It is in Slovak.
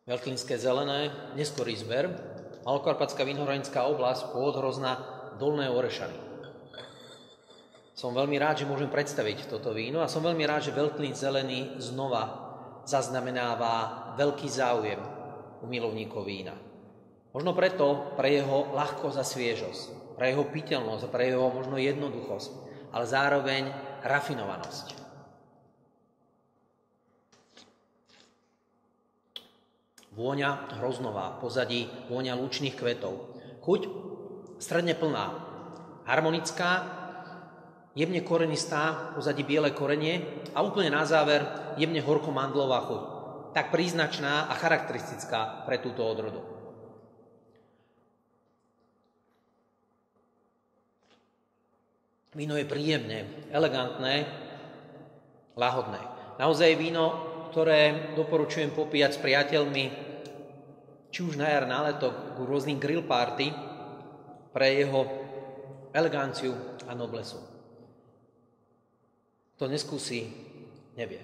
Veľtlínske zelené, neskorý zber, Malokarpatská vinohradnícka oblasť, pôvod Hrozna, Dolné Orešany. Som veľmi rád, že môžem predstaviť toto víno a som veľmi rád, že Veľtlín zelený znova zaznamenáva veľký záujem u milovníkov vína. Možno preto pre jeho ľahkosť a sviežosť, pre jeho piteľnosť a pre jeho možno jednoduchosť, ale zároveň rafinovanosť. Vôňa hroznová, pozadí vôňa lučných kvetov. Chuť stredne plná, harmonická, jemne korenistá, pozadí biele korenie a úplne na záver jemne horko-mandlová chuť. Tak príznačná a charakteristická pre túto odrodu. Víno je príjemné, elegantné, lahodné. Naozaj víno, ktoré doporučujem popíjať s priateľmi, či už na jar, na leto, k rôznym grill party, pre jeho eleganciu a noblesu. Kto neskúsi, nevie.